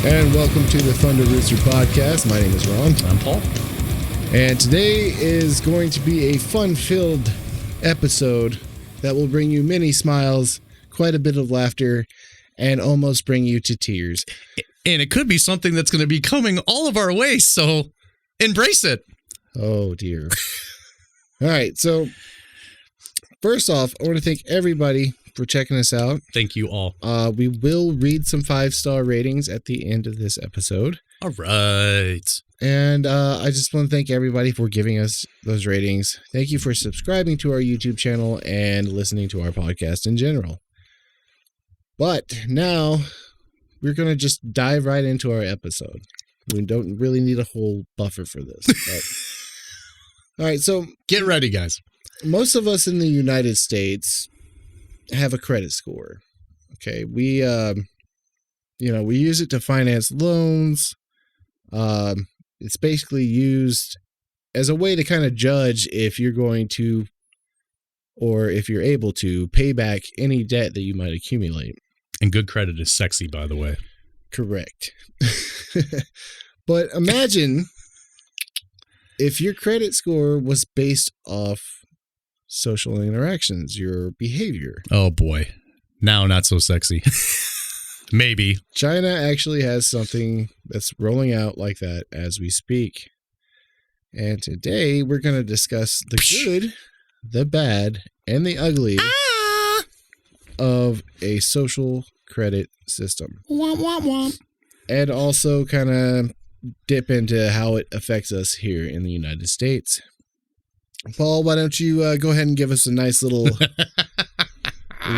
And welcome to the Thunder Rooster Podcast. My name is Ron. I'm Paul. And today is going to be a fun-filled episode that will bring you many smiles, quite a bit of laughter, and almost bring you to tears. And it could be something that's going to be coming all of our way, so embrace it. Oh, dear. All right, so first off, I want to thank everybody for checking us out. Thank you all. We will read some 5-star ratings at the end of this episode. All right. And I just want to thank everybody for giving us those ratings. Thank you for subscribing to our YouTube channel and listening to our podcast in general. But now we're going to just dive right into our episode. We don't really need a whole buffer for this. But... All right, so get ready, guys. Most of us in the United States have a credit score. Okay, we use it to finance loans. It's basically used as a way to kind of judge if you're going to, or if you're able to, pay back any debt that you might accumulate. And good credit is sexy, by the way. Correct. But imagine if your credit score was based off social interactions, your behavior. Oh boy. Now not so sexy. Maybe. China actually has something that's rolling out like that as we speak. And today we're going to discuss the good, the bad, and the ugly of a social credit system. Womp, womp, womp. And also kind of dip into how it affects us here in the United States. Paul, why don't you go ahead and give us a nice little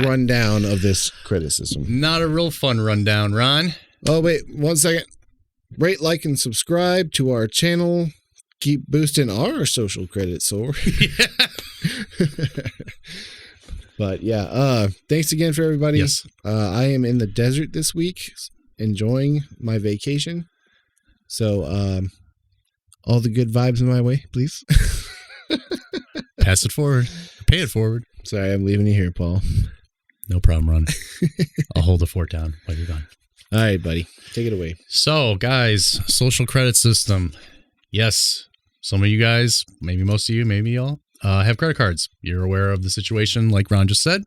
rundown of this credit system? Not a real fun rundown, Ron. Oh, wait, 1 second. Rate, like, and subscribe to our channel. Keep boosting our social credit score. But yeah, thanks again for everybody. Yes. I am in the desert this week, enjoying my vacation. So all the good vibes in my way, please. Pass it forward. Pay it forward. Sorry, I'm leaving you here, Paul. No problem, Ron. I'll hold the fort down while you're gone. All right, buddy. Take it away. So, guys, social credit system. Yes, some of you guys, maybe most of you, maybe y'all, have credit cards. You're aware of the situation, like Ron just said.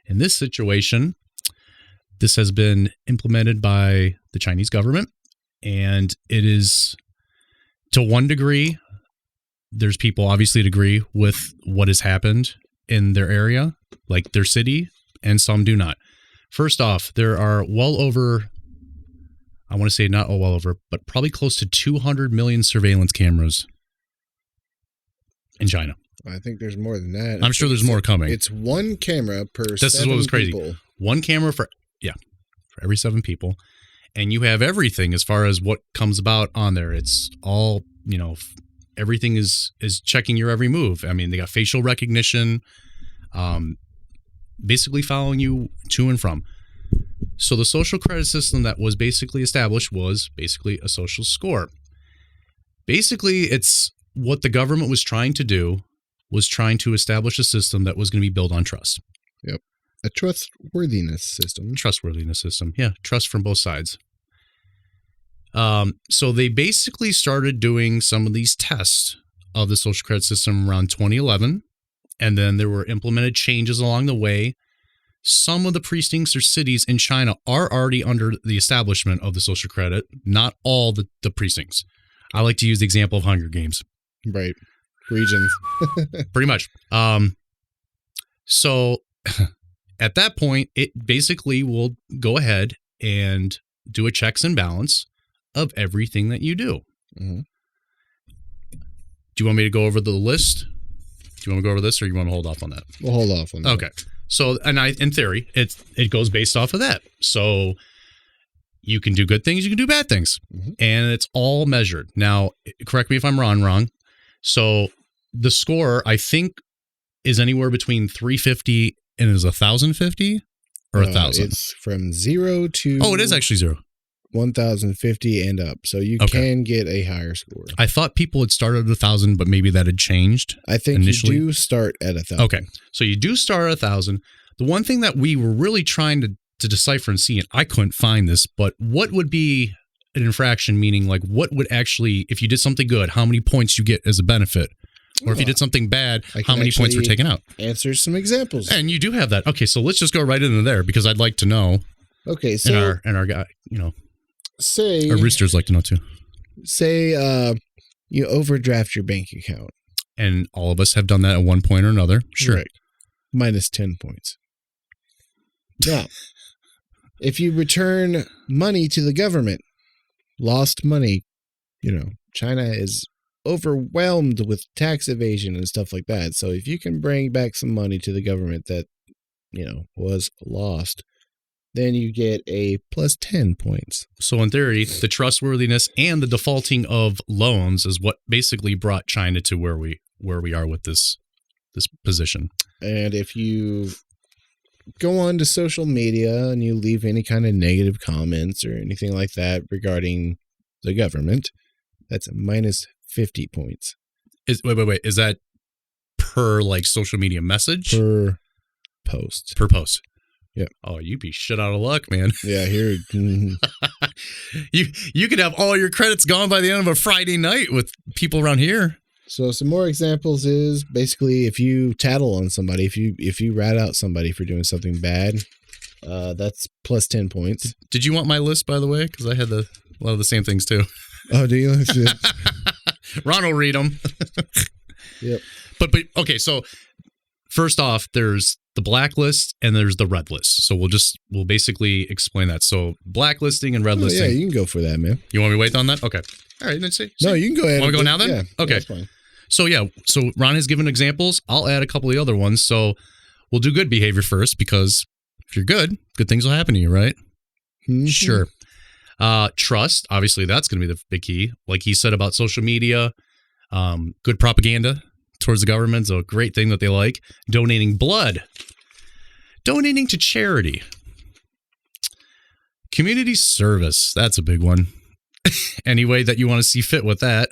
In this situation, this has been implemented by the Chinese government, and it is, to one degree, there's people obviously that agree with what has happened in their area, like their city, and some do not. First off, there are well over, I want to say not well over, but probably close to 200 million surveillance cameras in China. I think there's more than that. I'm sure there's more coming. It's one camera per 7 This is what was crazy. people. One camera for every 7 people. And you have everything as far as what comes about on there. It's all, everything is checking your every move. I mean, they got facial recognition, basically following you to and from. So the social credit system that was basically established was basically a social score. Basically, it's what the government was trying to do, was trying to establish a system that was going to be built on trust. Yep. A trustworthiness system. Trustworthiness system. Yeah, trust from both sides. So they basically started doing some of these tests of the social credit system around 2011, and then there were implemented changes along the way. Some of the precincts or cities in China are already under the establishment of the social credit, not all the precincts. I like to use the example of Hunger Games. Right. Regions. Pretty much. So at that point, it basically will go ahead and do a checks and balance of everything that you do. Mm-hmm. Do you want me to go over the list? Do you want to go over this, or you want to hold off on that? We'll hold off on that. Okay. So, and in theory, it goes based off of that. So you can do good things, you can do bad things, and it's all measured. Now, correct me if I'm wrong. So the score, I think, is anywhere between 350 and is 1,050 or 1,000. It's from 0 to. Oh, it is actually 0. 1,050 and up. So you can get a higher score. I thought people had started at 1,000, but maybe that had changed. I think initially. You do start at 1,000. Okay. So you do start at 1,000. The one thing that we were really trying to decipher and see, and I couldn't find this, but what would be an infraction, meaning like what would actually, if you did something good, how many points you get as a benefit? Or if you did something bad, how many points were taken out? Answer some examples. And you do have that. Okay, so let's just go right into there because I'd like to know. Okay, so and our guy, say our roosters like to know too. Say you overdraft your bank account, and all of us have done that at one point or another. Sure, right. Minus 10 points. Now, if you return money to the government, lost money, China is overwhelmed with tax evasion and stuff like that. So if you can bring back some money to the government that, was lost, then you get a plus 10 points. So in theory, the trustworthiness and the defaulting of loans is what basically brought China to where we are with this position. And if you go on to social media and you leave any kind of negative comments or anything like that regarding the government, that's a minus 50 points. Wait. Is that per social media message? Per post. Per post. Yeah. Oh, you'd be shit out of luck, man. Yeah, here. You could have all your credits gone by the end of a Friday night with people around here. So some more examples is basically if you tattle on somebody, if you rat out somebody for doing something bad, that's plus 10 points. Did you want my list, by the way? Because I had a lot of the same things too. Oh, do you? Ron will read them. Yep. But okay, so first off, there's the blacklist and there's the red list. So we'll basically explain that. So blacklisting and red listing. Yeah, you can go for that, man. You want me to wait on that? Okay. All right, then see. No, you can go ahead. Want to go now then? Yeah. Okay. That's fine. So Ron has given examples. I'll add a couple of the other ones. So we'll do good behavior first because if you're good things will happen to you, right? Mm-hmm. Sure. Trust, obviously that's going to be the big key. Like he said about social media, good propaganda towards the government is a great thing that they like. Donating blood. Donating to charity. Community service, that's a big one. Any way that you want to see fit with that.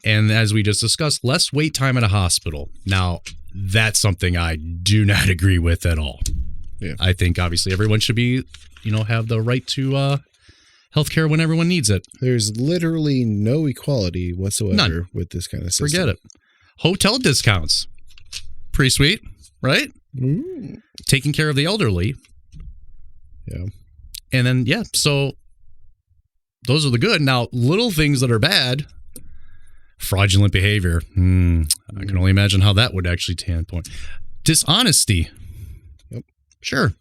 And as we just discussed, less wait time at a hospital. Now, that's something I do not agree with at all. Yeah. I think obviously everyone should be, have the right to healthcare when everyone needs it. There's literally no equality whatsoever None. with this kind of system. Forget it. Hotel discounts. Pretty sweet, right? Mm. Taking care of the elderly. Yeah. And then, so those are the good. Now, little things that are bad, fraudulent behavior. I can only imagine how that would actually 10 point. Dishonesty. Yep. Sure.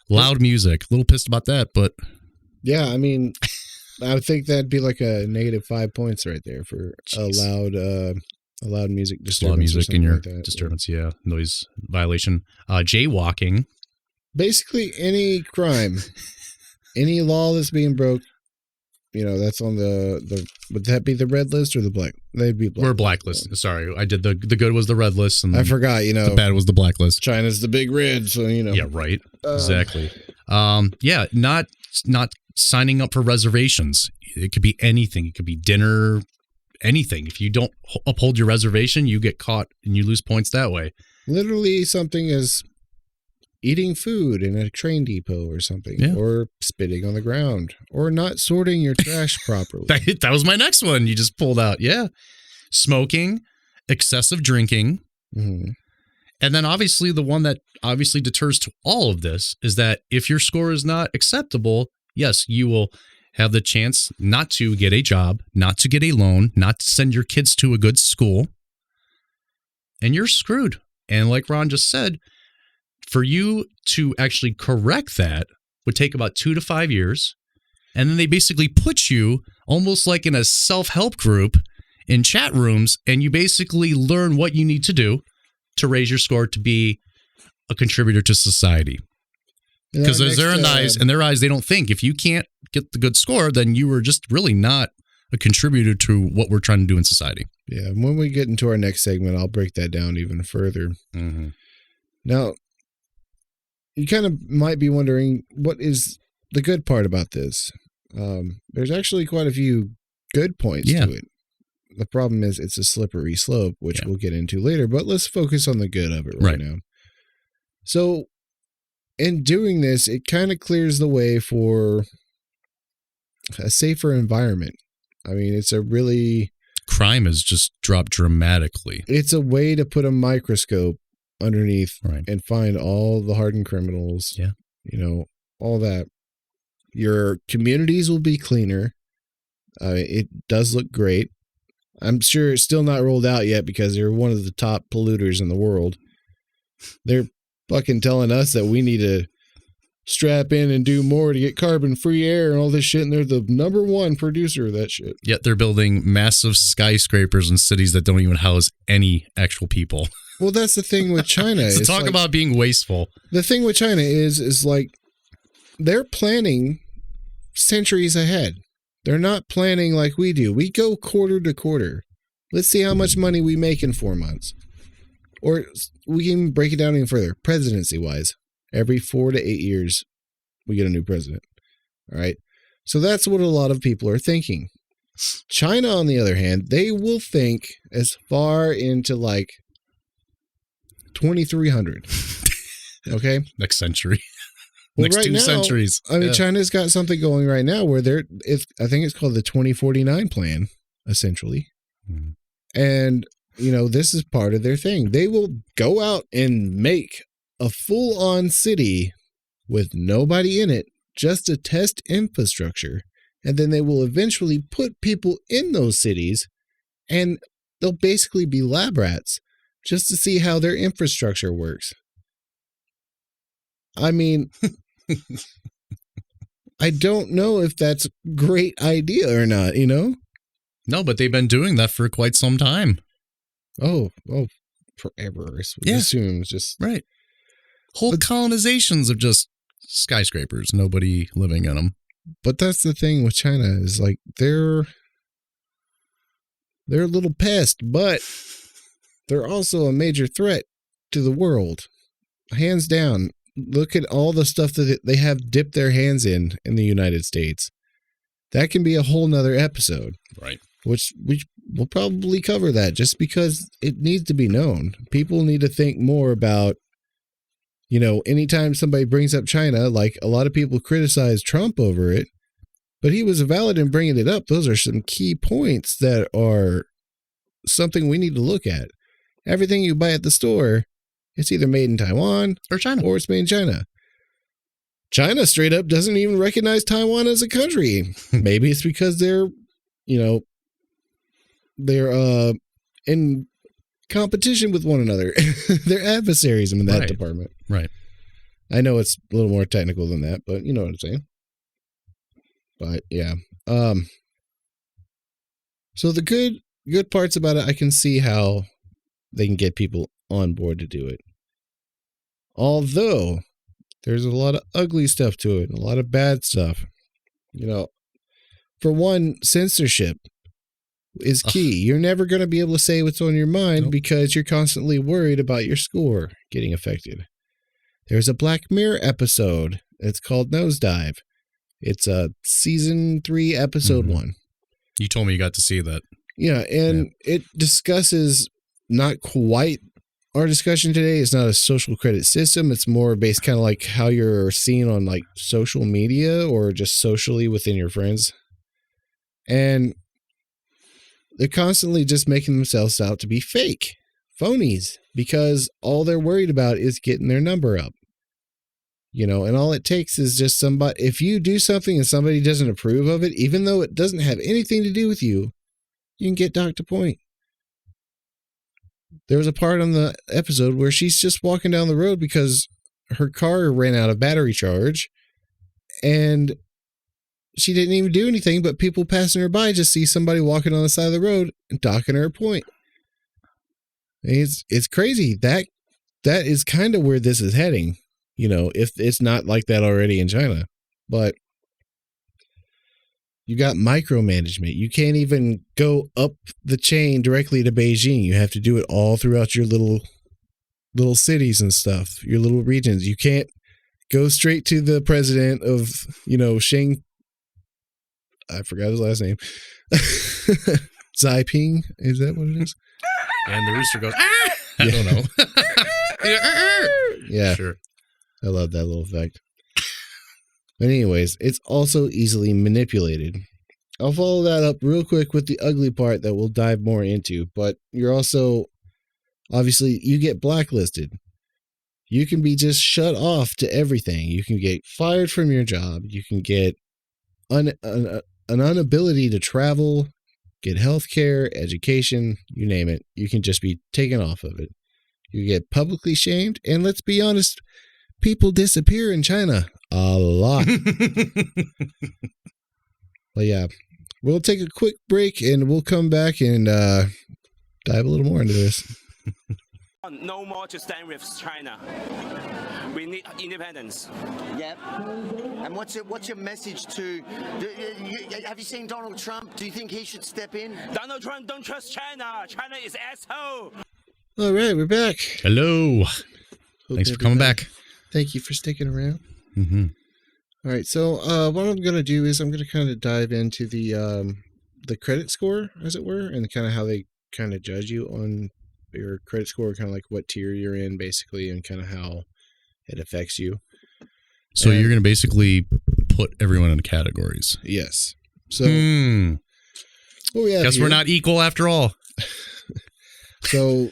Loud music. A little pissed about that, but. Yeah, I mean, I would think that'd be like a negative 5 points right there for a loud music disturbance. Loud music in your like disturbance, yeah. Noise violation. Jaywalking. Basically, any crime, any law that's being broke, that's on the would that be the red list or the black? They'd be black. We're blacklist. Yeah. Sorry, I did the good was the red list, and I forgot. The bad was the blacklist. China's the big red, so Yeah, right. Exactly. Not signing up for reservations. It could be anything. It could be dinner, anything. If you don't uphold your reservation, you get caught and you lose points that way. Literally something as eating food in a train depot or something, or spitting on the ground, or not sorting your trash properly. That was my next one you just pulled out. Yeah. Smoking, excessive drinking. Mm-hmm. And then obviously the one that obviously deters to all of this is that if your score is not acceptable, yes, you will have the chance not to get a job, not to get a loan, not to send your kids to a good school, and you're screwed. And like Ron just said, for you to actually correct that would take about 2 to 5 years. And then they basically put you almost like in a self-help group in chat rooms, and you basically learn what you need to do to raise your score to be a contributor to society. Because in their eyes, they don't think if you can't get the good score, then you were just really not a contributor to what we're trying to do in society. Yeah, and when we get into our next segment, I'll break that down even further. Mm-hmm. Now, you kind of might be wondering, what is the good part about this? There's actually quite a few good points to it. The problem is it's a slippery slope, which we'll get into later, but let's focus on the good of it right now. So, in doing this, it kind of clears the way for a safer environment. I mean, it's a really... Crime has just dropped dramatically. It's a way to put a microscope underneath and find all the hardened criminals. Yeah. You know, all that. Your communities will be cleaner. It does look great. I'm sure it's still not rolled out yet because they're one of the top polluters in the world. They're fucking telling us that we need to strap in and do more to get carbon-free air and all this shit, and they're the number one producer of that shit. Yet they're building massive skyscrapers in cities that don't even house any actual people. Well, that's the thing with China. So talk about being wasteful. The thing with China is like they're planning centuries ahead. They're not planning like we do. We go quarter to quarter. Let's see how much money we make in 4 months. Or we can break it down even further, presidency-wise. Every 4 to 8 years, we get a new president. All right? So that's what a lot of people are thinking. China, on the other hand, they will think as far into like 2300. Okay? Next century. Well, Next right 2 centuries. I mean, China's got something going right now where I think it's called the 2049 plan, essentially. Mm-hmm. And, you know, this is part of their thing. They will go out and make a full-on city with nobody in it just to test infrastructure. And then they will eventually put people in those cities and they'll basically be lab rats just to see how their infrastructure works. I mean, I don't know if that's a great idea or not, you know? No, but they've been doing that for quite some time. Oh, forever. I assume it's just... Right. Whole colonizations of just skyscrapers, nobody living in them. But that's the thing with China is like they're a little pest, but they're also a major threat to the world. Hands down. Look at all the stuff that they have dipped their hands in the United States. That can be a whole nother episode. Right. Which we'll probably cover that just because it needs to be known. People need to think more about, you know, anytime somebody brings up China, like a lot of people criticize Trump over it, but he was valid in bringing it up. Those are some key points that are something we need to look at. Everything you buy at the store, it's either made in Taiwan or China, or it's made in China. China straight up doesn't even recognize Taiwan as a country. Maybe it's because they're in competition with one another. They're adversaries in that department. Right. I know it's a little more technical than that, but you know what I'm saying. But yeah. So the good parts about it, I can see how they can get people on board to do it. Although there's a lot of ugly stuff to it, a lot of bad stuff. You know, for one, censorship is key. You're never going to be able to say what's on your mind because you're constantly worried about your score getting affected. There's a Black Mirror episode. It's called Nosedive. It's a season 3, episode 1. You told me you got to see that. Yeah, and it discusses not quite our discussion today. It's not a social credit system. It's more based kind of like how you're seen on like social media or just socially within your friends. And they're constantly just making themselves out to be fake, phonies, because all they're worried about is getting their number up. You know, and all it takes is just somebody, if you do something and somebody doesn't approve of it, even though it doesn't have anything to do with you, you can get docked a point. There was a part on the episode where she's just walking down the road because her car ran out of battery charge and she didn't even do anything, but people passing her by just see somebody walking on the side of the road and docking her a point. It's crazy. That that is kind of where this is heading, if it's not like that already in China. But you got micromanagement. You can't even go up the chain directly to Beijing. You have to do it all throughout your little cities and stuff, your little regions. You can't go straight to the president of, Xing. I forgot his last name. Xiping, is that what it is? And the rooster goes, ah! I don't know. Yeah. Sure. I love that little effect. But anyways, it's also easily manipulated. I'll follow that up real quick with the ugly part that we'll dive more into. But you're also, obviously, you get blacklisted. You can be just shut off to everything. You can get fired from your job. You can get an inability to travel, get health care, education, you name it. You can just be taken off of it. You get publicly shamed. And let's be honest, people disappear in China a lot. But yeah, we'll take a quick break and we'll come back and dive a little more into this. No more to stand with China. We need independence. Yep. And what's your message to? Have you seen Donald Trump? Do you think he should step in? Donald Trump don't trust China. China is asshole. All right, we're back. Hello. Hope Thanks for coming everybody- back. Thank you for sticking around. Mm-hmm. All right, so what I'm going to do is I'm going to kind of dive into the credit score, as it were, and kind of how they kind of judge you on your credit score, kind of like what tier you're in, basically, and kind of how it affects you. So you're going to basically put everyone in categories. Yes. So what we have Guess here, we're not equal after all. So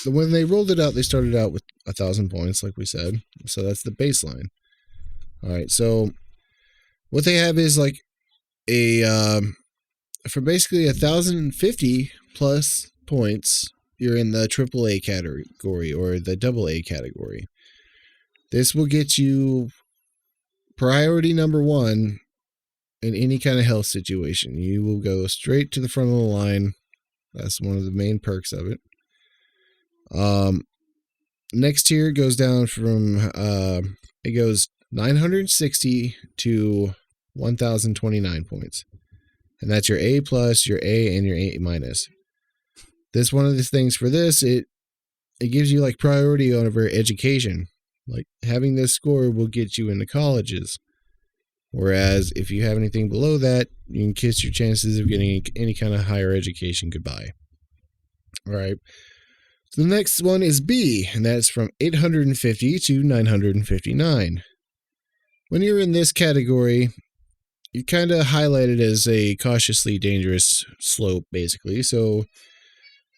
when they rolled it out, they started out with 1,000 points, like we said. So that's the baseline. All right. So what they have is like for basically 1,050 plus points, you're in the AAA category or the AA category. This will get you priority number 1 in any kind of health situation. You will go straight to the front of the line. That's one of the main perks of it. Next tier goes down from it goes 960 to 1,029 points, and that's your A plus, your A, and your A minus. This one of the things for this, it gives you like priority over education. Like having this score will get you into colleges, whereas if you have anything below that, you can kiss your chances of getting any kind of higher education goodbye. All right. So the next one is B, and that's from 850 to 959. When you're in this category, you kind of highlight it as a cautiously dangerous slope, basically. So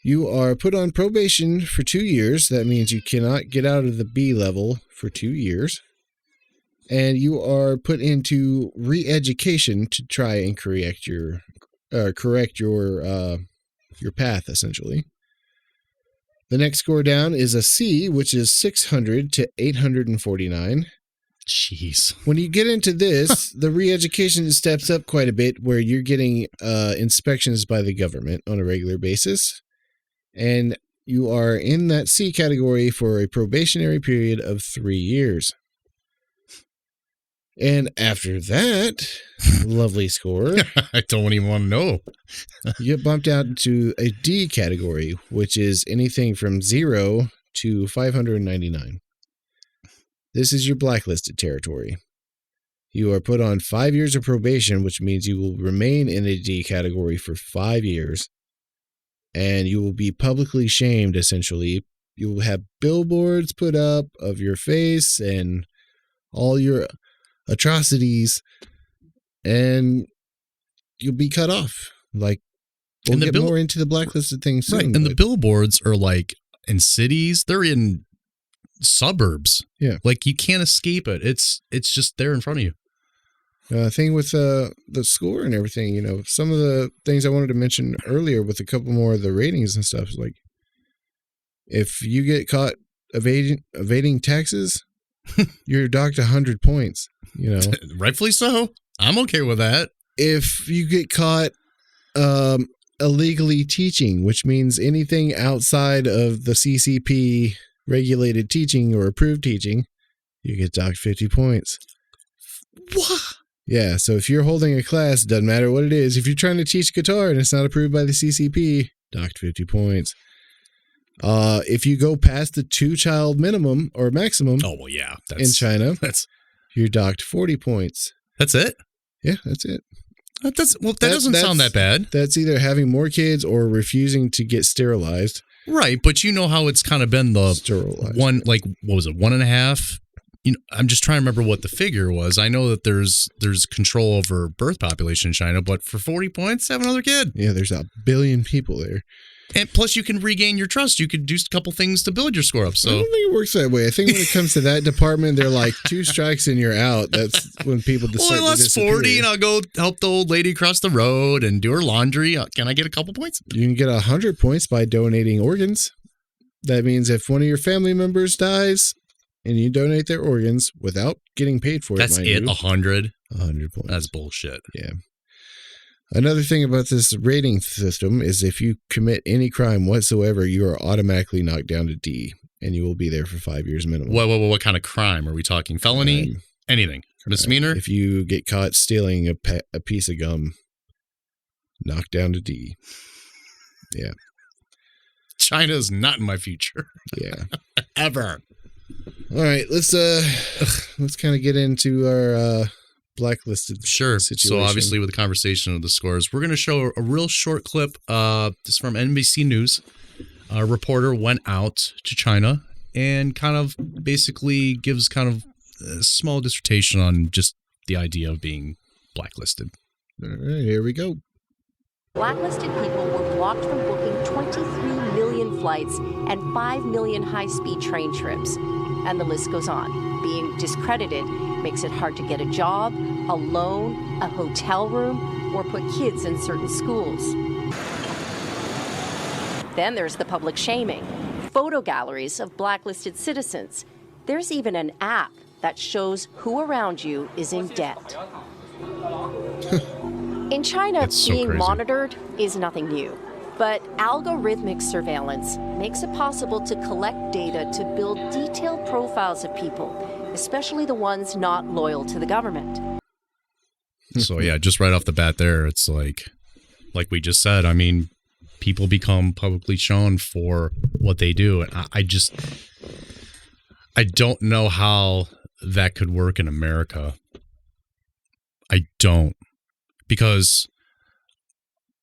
you are put on probation for 2 years. That means you cannot get out of the B level for 2 years. And you are put into re-education to try and correct your path, essentially. The next score down is a C, which is 600 to 849. Jeez. When you get into this, the re-education steps up quite a bit, where you're getting inspections by the government on a regular basis. And you are in that C category for a probationary period of 3 years. And after that lovely score, I don't even want to know. you get bumped out to a D category, which is anything from 0 to 599. This is your blacklisted territory. You are put on 5 years of probation, which means you will remain in a D category for 5 years. And you will be publicly shamed, essentially. You will have billboards put up of your face and all your atrocities, and you'll be cut off. Like, we'll get more into the blacklisted thing soon. Right, and the billboards are like in cities. They're in suburbs. Yeah. Like you can't escape it. It's just there in front of you. Thing with the score and everything, some of the things I wanted to mention earlier with a couple more of the ratings and stuff, like if you get caught evading taxes, you're docked 100 points, Rightfully so. I'm okay with that. If you get caught illegally teaching, which means anything outside of the CCP regulated teaching or approved teaching, you get docked 50 points. What? Yeah, so if you're holding a class, doesn't matter what it is. If you're trying to teach guitar and it's not approved by the CCP, docked 50 points. If you go past the 2-child minimum or maximum Oh, well, yeah. in China, That's you're docked 40 points. it? Yeah, that's it. That doesn't sound that bad. That's either having more kids or refusing to get sterilized. Right, but you know how it's kind of been the Sterilized. one, like, what was it, 1.5? You know, I'm just trying to remember what the figure was. I know that there's control over birth population in China, but for 40 points, have another kid. Yeah, there's 1 billion people there. And plus, you can regain your trust. You could do a couple things to build your score up. I So, don't think it works that way. I think when it comes to that department, they're like 2 strikes and you're out. That's when people well, decide I to lost disappear. 40, and I'll go help the old lady across the road and do her laundry. Can I get a couple points? You can get 100 points by donating organs. That means if one of your family members dies and you donate their organs without getting paid for it, That's mind it, you, 100. 100 points. That's bullshit. Yeah. Another thing about this rating system is if you commit any crime whatsoever, you are automatically knocked down to D, and you will be there for 5 years minimum. What kind of crime? Are we talking felony? Crime. Anything? Misdemeanor? If you get caught stealing a piece of gum, knocked down to D. Yeah. China's not in my future. Yeah. Ever. All right, let's kind of get into our blacklisted Sure. situation. So obviously with the conversation of the scores, we're going to show a real short clip. This is from NBC News. A reporter went out to China and kind of basically gives kind of a small dissertation on just the idea of being blacklisted. All right, here we go. Blacklisted people were blocked from booking 23 million flights and 5 million high-speed train trips. And the list goes on. Being discredited makes it hard to get a job, a loan, a hotel room, or put kids in certain schools. Then there's the public shaming. Photo galleries of blacklisted citizens. There's even an app that shows who around you is in debt. In China, It's so being crazy. monitored is nothing new. But algorithmic surveillance makes it possible to collect data to build detailed profiles of people, especially the ones not loyal to the government. So yeah, just right off the bat there, it's like we just said, I mean, people become publicly shown for what they do. And I don't know how that could work in America. I don't. Because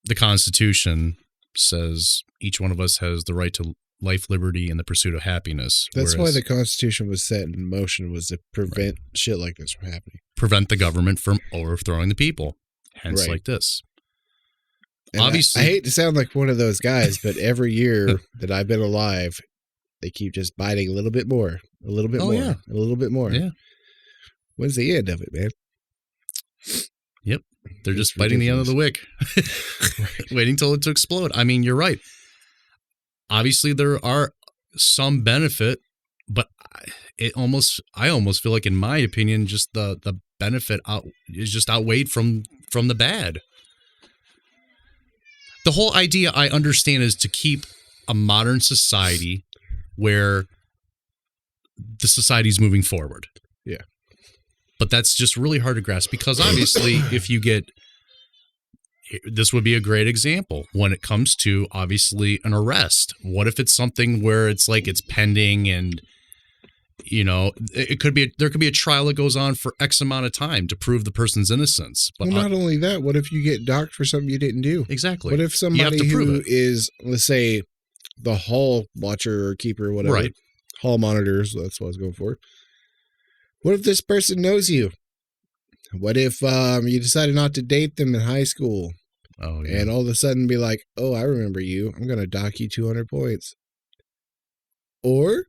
the Constitution says each one of us has the right to life, liberty, and the pursuit of happiness. That's why whereas the Constitution was set in motion, was to prevent shit like this from happening. prevent the government from overthrowing the people. Hence, Right. like this. And Obviously- I hate to sound like one of those guys, but every year that I've been alive, they keep just biting a little bit more, a little bit Oh, more, yeah. a little bit more. Yeah. When's the end of it, man? Yep. They're It's just biting the end of the wick, waiting till it to explode. I mean, you're right. Obviously, there are some benefit, but I almost feel like, in my opinion, just the benefit is just outweighed from the bad. The whole idea, I understand, is to keep a modern society where the society's moving forward. Yeah. But that's just really hard to grasp because obviously if you get, this would be a great example when it comes to obviously an arrest. What if it's something where it's like it's pending and, you know, there could be a trial that goes on for X amount of time to prove the person's innocence. But Well, not only that, what if you get docked for something you didn't do? exactly. What if You have somebody to prove who it. is, let's say, the hall watcher or keeper or whatever, Right. hall monitors, that's what I was going for. What if this person knows you? What if you decided not to date them in high school Oh, yeah. and all of a sudden be like, oh, I remember you. I'm going to dock you 200 points. Or,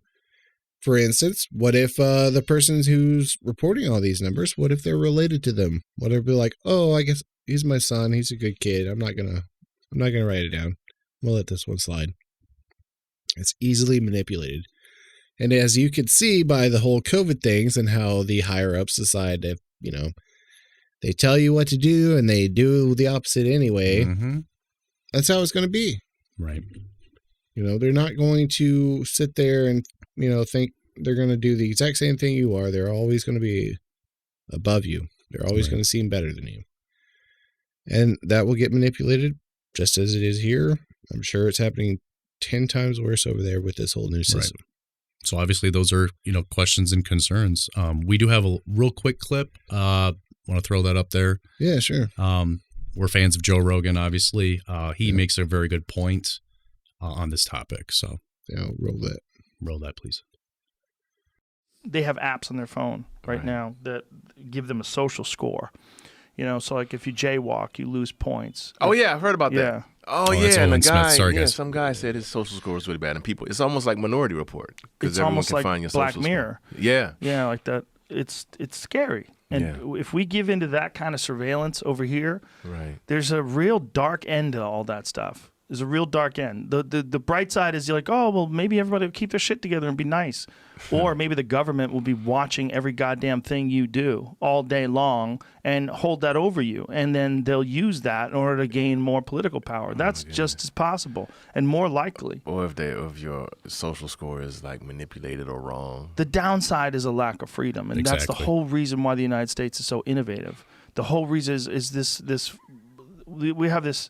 for instance, what if the person who's reporting all these numbers, what if they're related to them? What if they'd be like, oh, I guess he's my son. He's a good kid. I'm not gonna write it down. I'm gonna let this one slide. It's easily manipulated. And as you can see by the whole COVID things and how the higher ups decide to, you know, they tell you what to do and they do the opposite anyway. Mhm. That's how it's going to be. Right. You know, they're not going to sit there and think they're going to do the exact same thing you are. They're always going to be above you. They're always going to seem better than you. And that will get manipulated just as it is here. I'm sure it's happening 10 times worse over there with this whole new system. Right. So obviously those are, questions and concerns. We do have a real quick clip. Want to throw that up there? Yeah, sure. We're fans of Joe Rogan, obviously. He makes a very good point on this topic. So yeah, roll that. Roll that, please. They have apps on their phone right now that give them a social score. So like if you jaywalk, you lose points. Oh yeah, I've heard about that. Oh that's yeah, and the Owen Smith. guy, Sorry, guys. some guy said his social score was really bad, and it's almost like Minority Report because It's everyone almost can like find your Black social Mirror. score. Yeah, Yeah, like that. It's scary. And if we give into that kind of surveillance over here, right. there's a real dark end to all that stuff. There's a real dark end. The bright side is you're like, oh, well, maybe everybody will keep their shit together and be nice. Or maybe the government will be watching every goddamn thing you do all day long and hold that over you. And then they'll use that in order to gain more political power. That's just as possible and more likely. Or if your social score is like manipulated or wrong. The downside is a lack of freedom. And that's the whole reason why the United States is so innovative. The whole reason is this we have this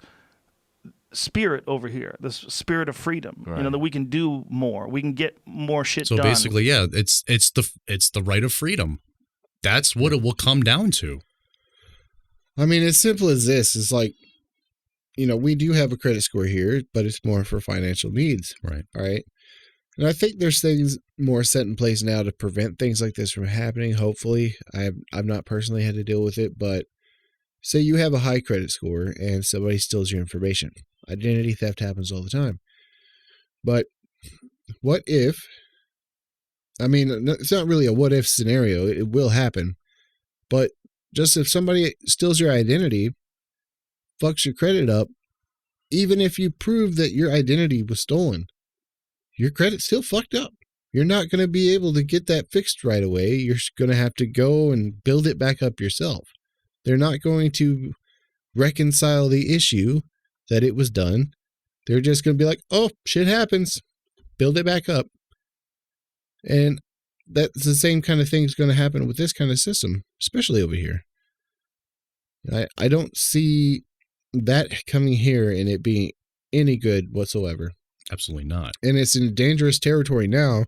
spirit over here, this spirit of freedom, that we can do more, we can get more shit done. So basically, yeah, it's the right of freedom. That's what it will come down to. I mean, as simple as this is like, we do have a credit score here, but it's more for financial needs. Right. All right. And I think there's things more set in place now to prevent things like this from happening. Hopefully, I've not personally had to deal with it, but say you have a high credit score and somebody steals your information. Identity theft happens all the time. But what if, it's not really a what if scenario, it will happen. But just if somebody steals your identity, fucks your credit up, even if you prove that your identity was stolen, your credit's still fucked up. You're not going to be able to get that fixed right away. You're going to have to go and build it back up yourself. They're not going to reconcile the issue that it was done. They're just going to be like, oh, shit happens. Build it back up. And that's the same kind of thing is going to happen with this kind of system, especially over here. I don't see that coming here and it being any good whatsoever. Absolutely not. And it's in dangerous territory now.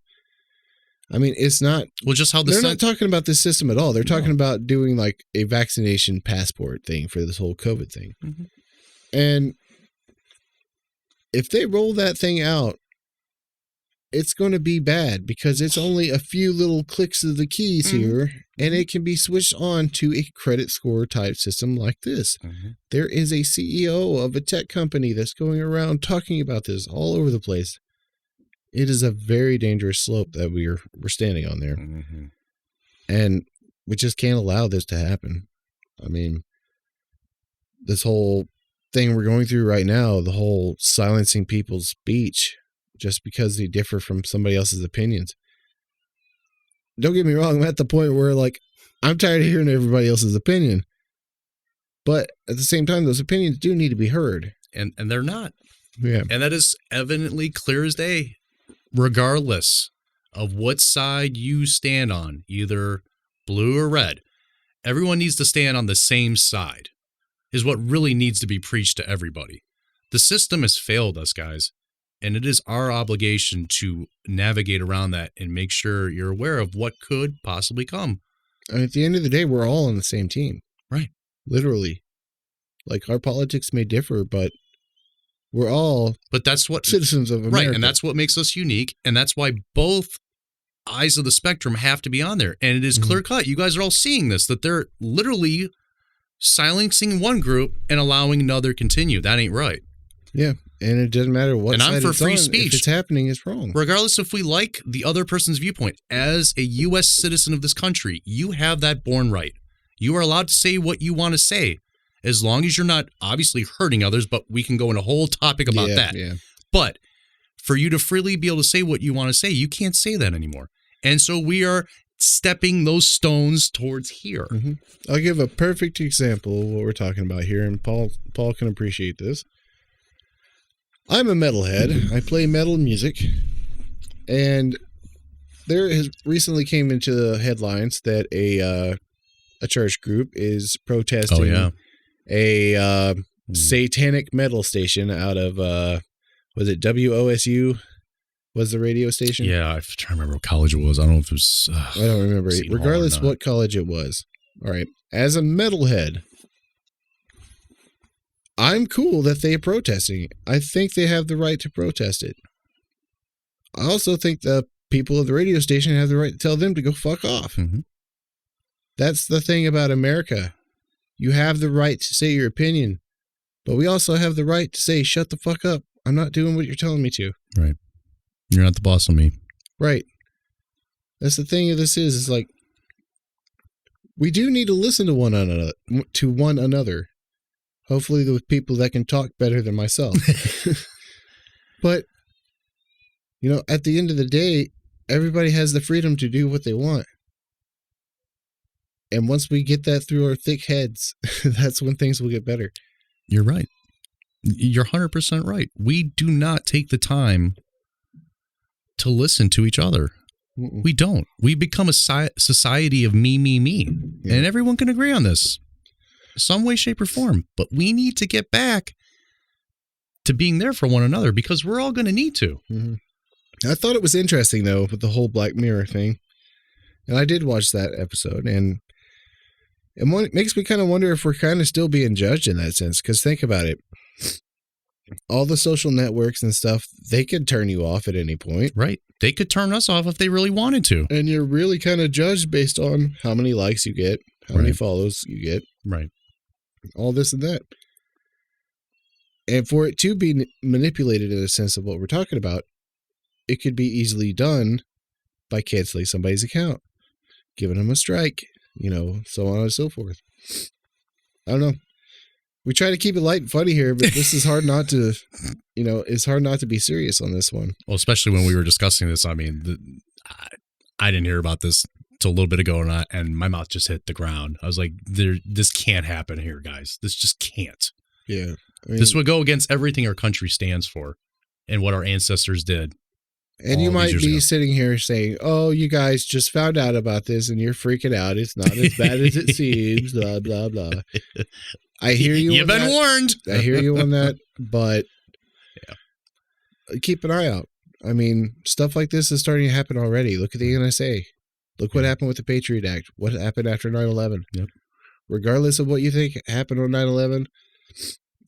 It's not. Well, just how they're not talking about this system at all. They're talking about doing like a vaccination passport thing for this whole COVID thing. Mm-hmm. And if they roll that thing out, it's going to be bad because it's only a few little clicks of the keys here, and it can be switched on to a credit score type system like this. Mm-hmm. There is a CEO of a tech company that's going around talking about this all over the place. It is a very dangerous slope that we're standing on there. Mm-hmm. And we just can't allow this to happen. This whole thing we're going through right now, the whole silencing people's speech just because they differ from somebody else's opinions. Don't get me wrong, I'm at the point where I'm tired of hearing everybody else's opinion. But at the same time, those opinions do need to be heard. And they're not. Yeah. And that is evidently clear as day. Regardless of what side you stand on, either blue or red, everyone needs to stand on the same side, is what really needs to be preached to everybody. The system has failed us, guys, and it is our obligation to navigate around that and make sure you're aware of what could possibly come. And at the end of the day, we're all on the same team. Right. Literally. Our politics may differ, but we're all that's what citizens of America. Right, and that's what makes us unique, and that's why both eyes of the spectrum have to be on there. And it is clear cut. You guys are all seeing this, that they're literally silencing one group and allowing another continue. That ain't right. Yeah, and it doesn't matter what and side I'm for it's free on. speech. If it's happening, it's wrong. Regardless if we like the other person's viewpoint, as a U.S. citizen of this country, you have that born right. You are allowed to say what you want to say, as long as you're not obviously hurting others, but we can go in a whole topic about that. Yeah. But for you to freely be able to say what you want to say, you can't say that anymore. And so we are stepping those stones towards here. Mm-hmm. I'll give a perfect example of what we're talking about here, and Paul can appreciate this. I'm a metalhead. I play metal music, and there has recently came into the headlines that a church group is protesting a satanic metal station out of was it WOSU was the radio station? Yeah, I'm trying to remember what college it was. I don't know if it was. I don't remember. Regardless what college it was. All right. As a metalhead, I'm cool that they are protesting. I think they have the right to protest it. I also think the people of the radio station have the right to tell them to go fuck off. Mm-hmm. That's the thing about America. You have the right to say your opinion, but we also have the right to say, shut the fuck up. I'm not doing what you're telling me to. Right. You're not the boss of me. Right. That's the thing of this is like, we do need to listen to one another. Hopefully with people that can talk better than myself. But, you know, at the end of the day, everybody has the freedom to do what they want. And once we get that through our thick heads, that's when things will get better. You're right. You're 100% right. We do not take the time to listen to each other. Mm-mm. We don't. We become a society of me. Yeah. And everyone can agree on this. Some way, shape, or form. But we need to get back to being there for one another because we're all going to need to. Mm-hmm. I thought it was interesting, though, with the whole Black Mirror thing. And I did watch that episode. And it makes me kind of wonder if we're kind of still being judged in that sense. Because think about it. All the social networks and stuff, they could turn you off at any point. Right. They could turn us off if they really wanted to. And you're really kind of judged based on how many likes you get, how many follows you get. Right. All this and that. And for it to be manipulated in a sense of what we're talking about, it could be easily done by canceling somebody's account, giving them a strike, you know, so on and so forth. I don't know. We try to keep it light and funny here, but this is hard not to, you know, it's hard not to be serious on this one. Well, especially when we were discussing this. I mean, I didn't hear about this till a little bit ago, and my mouth just hit the ground. I was like, this can't happen here, guys. This just can't. Yeah. I mean, this would go against everything our country stands for and what our ancestors did. And you might be sitting here saying, oh, you guys just found out about this and you're freaking out. It's not as bad as it seems, blah, blah, blah. I hear you. You've been warned. I hear you on that, but keep an eye out. I mean, stuff like this is starting to happen already. Look at the NSA. Look what happened with the Patriot Act. What happened after 9/11. Yep. Regardless of what you think happened on 9/11,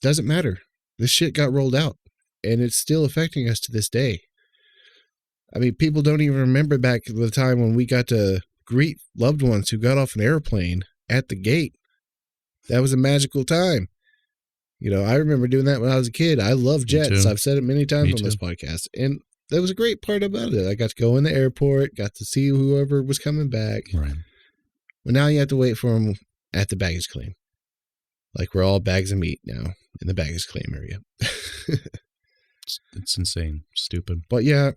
doesn't matter. This shit got rolled out, and it's still affecting us to this day. I mean, people don't even remember back to the time when we got to greet loved ones who got off an airplane at the gate. That was a magical time. You know, I remember doing that when I was a kid. I love jets. I've said it many times on this podcast. And that was a great part about it. I got to go in the airport, got to see whoever was coming back. Right. Well, now you have to wait for them at the baggage claim. Like we're all bags of meat now in the baggage claim area. It's insane. Stupid. But yeah,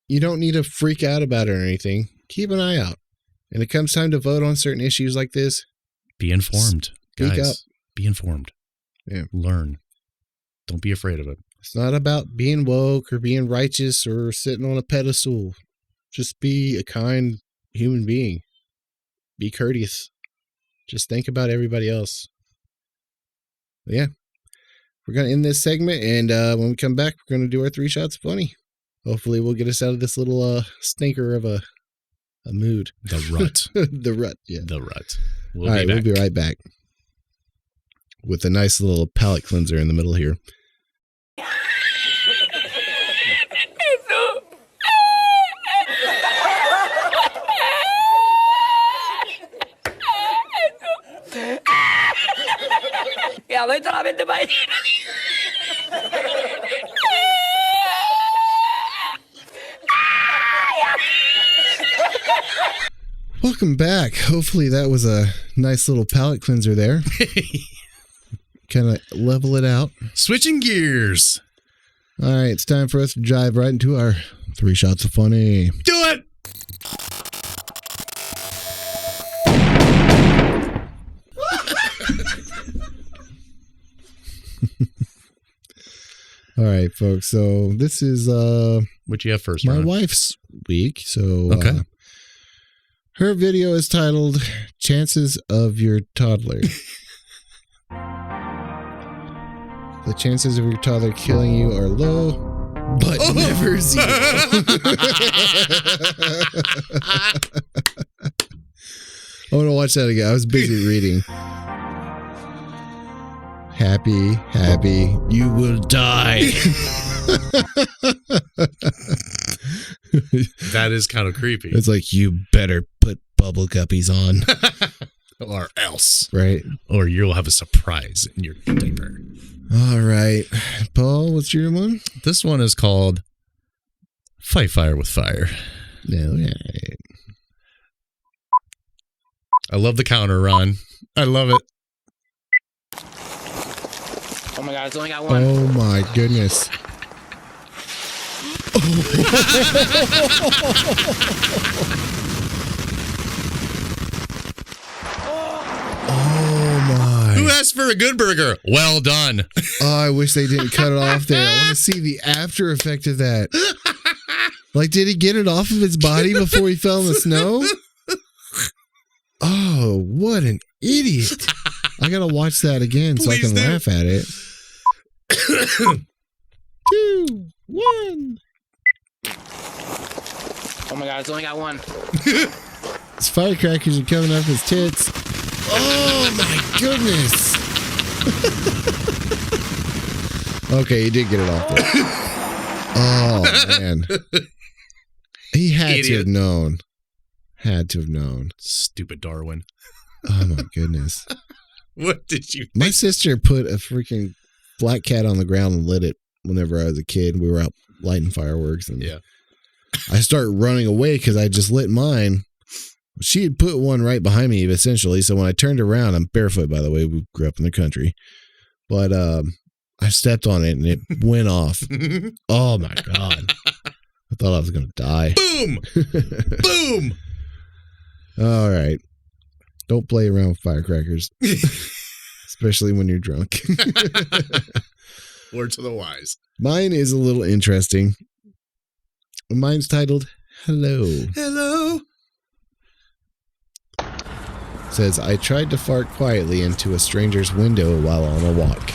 you don't need to freak out about it or anything. Keep an eye out. And it comes time to vote on certain issues like this. Be informed. Speak guys. up. Be informed. Yeah. Learn. Don't be afraid of it. It's not about being woke or being righteous or sitting on a pedestal. Just be a kind human being. Be courteous. Just think about everybody else. But yeah. We're going to end this segment, and when we come back, we're going to do our 3 shots of funny. Hopefully we'll get us out of this little stinker of a mood. The rut. The rut, yeah. The rut. All right, we'll be right back. With a nice little palate cleanser in the middle here. Welcome back. Hopefully that was a nice little palate cleanser there. Kind of level it out. Switching gears. All right, it's time for us to dive right into our 3 shots of funny. Do it. All right, folks. So this is what you have first, my Ron? wife's week. So Okay. her video is titled "Chances of Your Toddler." The chances of your toddler killing you are low, but never zero. I want to watch that again. I was busy reading. Happy, you will die. That is kind of creepy. It's like, you better put bubble guppies on. Or else. Right. Or you'll have a surprise in your diaper. All right. Paul, what's your one? This one is called Fight Fire with Fire. No, right. I love the counter, Ron. I love it. Oh my god, it's only got one. Oh my goodness. Oh my. Who asked for a good burger? Well done. Oh, I wish they didn't cut it off there. I want to see the after effect of that. Like, did he get it off of his body before he fell in the snow? Oh, what an idiot. I got to watch that again so I Please can do. laugh at it. 2, 1. Oh my god, it's only got one. His firecrackers are coming up his tits. Oh my goodness. Okay, he did get it off there. Oh man. He had to Idiot. have known. Had to have known. Stupid Darwin. Oh my goodness. What did you My sister put a freaking black cat on the ground and lit it whenever I was a kid. We were out lighting fireworks, and Yeah. I started running away because I just lit mine. She had put one right behind me, essentially. So when I turned around, I'm barefoot, by the way. We grew up in the country. But I stepped on it and it went off. Oh my God. I thought I was going to die. Boom! Boom! All right. Don't play around with firecrackers, especially when you're drunk. Word to the wise. Mine is a little interesting. Mine's titled Hello. Hello. Says, I tried to fart quietly into a stranger's window while on a walk.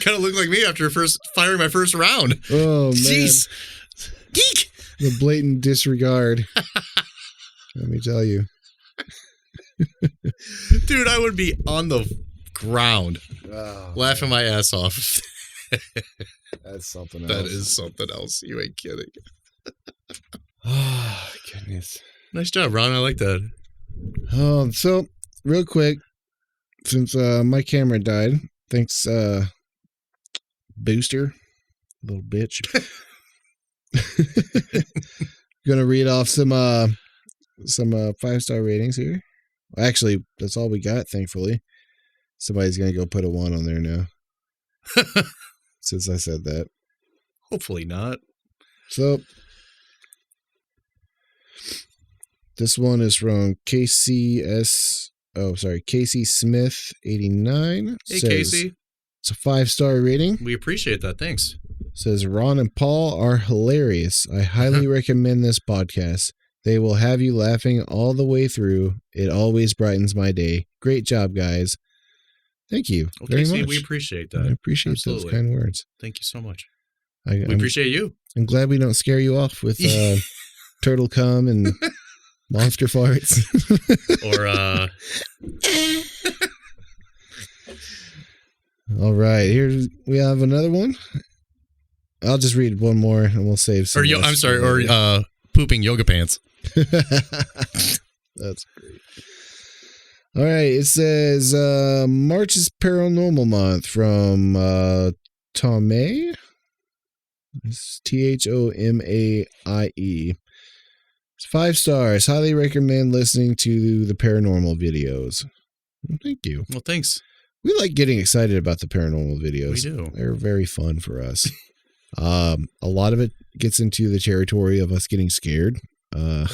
Kind of looked like me after firing my first round. Oh, man. Jeez. Geek. The blatant disregard. Let me tell you. Dude, I would be on the ground laughing my ass off. That's something else. That is something else. You ain't kidding. Oh, goodness. Nice job, Ron. I like that. So, real quick, since my camera died, thanks, Booster, little bitch. Gonna read off some 5-star ratings here. Actually, that's all we got, thankfully. Somebody's gonna go put a 1 on there now. Since I said that. Hopefully not. So, this one is from KC Smith 89. Hey, Says, Casey. it's a 5-star rating. We appreciate that. Thanks. Says Ron and Paul are hilarious. I highly recommend this podcast. They will have you laughing all the way through. It always brightens my day. Great job, guys. Thank you Well, very Casey, much. we appreciate I that. appreciate Absolutely. those kind words. Thank you so much. We We appreciate you. I'm glad we don't scare you off with turtle cum and monster farts. Or, All right, here we have another one. I'll just read one more and we'll save some. I'm sorry, or pooping yoga pants. That's great. All right, it says March is Paranormal Month from Thomai. It's Thomaie. It's 5 stars. Highly recommend listening to the paranormal videos. Well, thank you. Well, thanks. We like getting excited about the paranormal videos. We do. They're very fun for us. A lot of it gets into the territory of us getting scared. I'm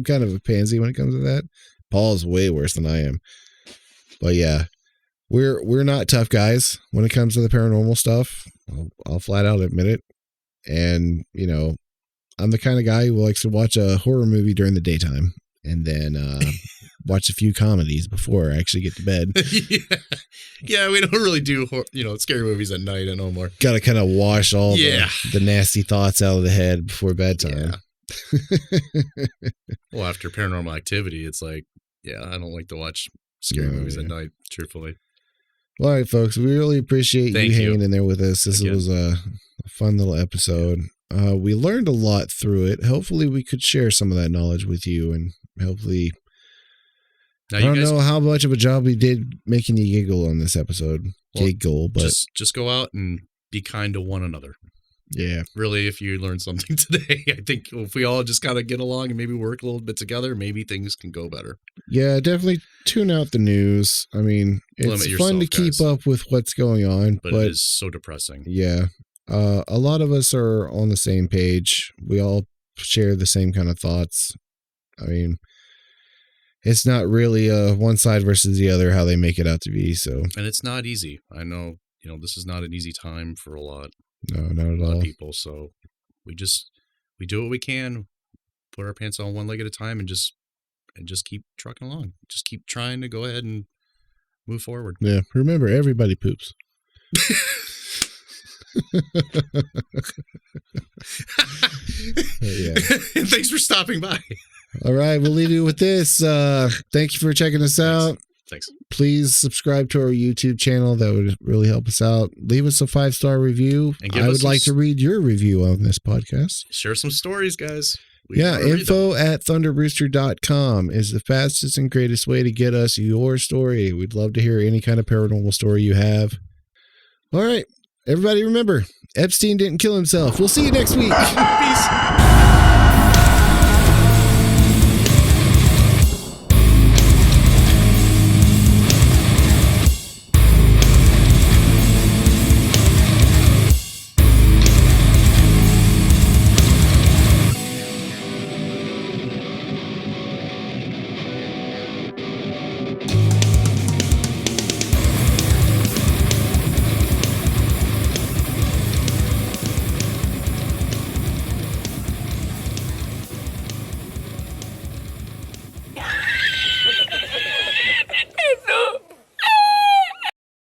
kind of a pansy when it comes to that. Paul's way worse than I am. But yeah, we're not tough guys when it comes to the paranormal stuff. I'll flat out admit it. And, you know, I'm the kind of guy who likes to watch a horror movie during the daytime and then watch a few comedies before I actually get to bed. Yeah, we don't really do, scary movies at night anymore. Got to kind of wash all the nasty thoughts out of the head before bedtime. Yeah. Well, after Paranormal Activity, it's like, I don't like to watch scary movies at night, truthfully. Well, all right, folks, we really appreciate you hanging in there with us. This was a fun little episode. We learned a lot through it. Hopefully, we could share some of that knowledge with you, and hopefully, now, I don't know how much of a job we did making you giggle on this episode. But just go out and be kind to one another. Yeah. Really, if you learned something today, I think if we all just kind of get along and maybe work a little bit together, maybe things can go better. Yeah, definitely tune out the news. I mean, it's fun to keep up with what's going on, but it is so depressing. Yeah. A lot of us are on the same page. We all share the same kind of thoughts. I mean, it's not really one side versus the other how they make it out to be. So, and it's not easy. I know, this is not an easy time for a lot. No, not at all. A lot of people. So we do what we can, put our pants on one leg at a time, and just keep trucking along. Just keep trying to go ahead and move forward. Yeah. Remember, everybody poops. Yeah. And thanks for stopping by. All right, we'll leave you with this. Thank you for checking us out. Thanks. Please subscribe to our YouTube channel. That would really help us out. Leave us a 5-star review. I would like to read your review on this podcast. Share some stories, guys. Info@thunderrooster.com is the fastest and greatest way to get us your story. We'd love to hear any kind of paranormal story you have. All right. Everybody remember, Epstein didn't kill himself. We'll see you next week. Peace.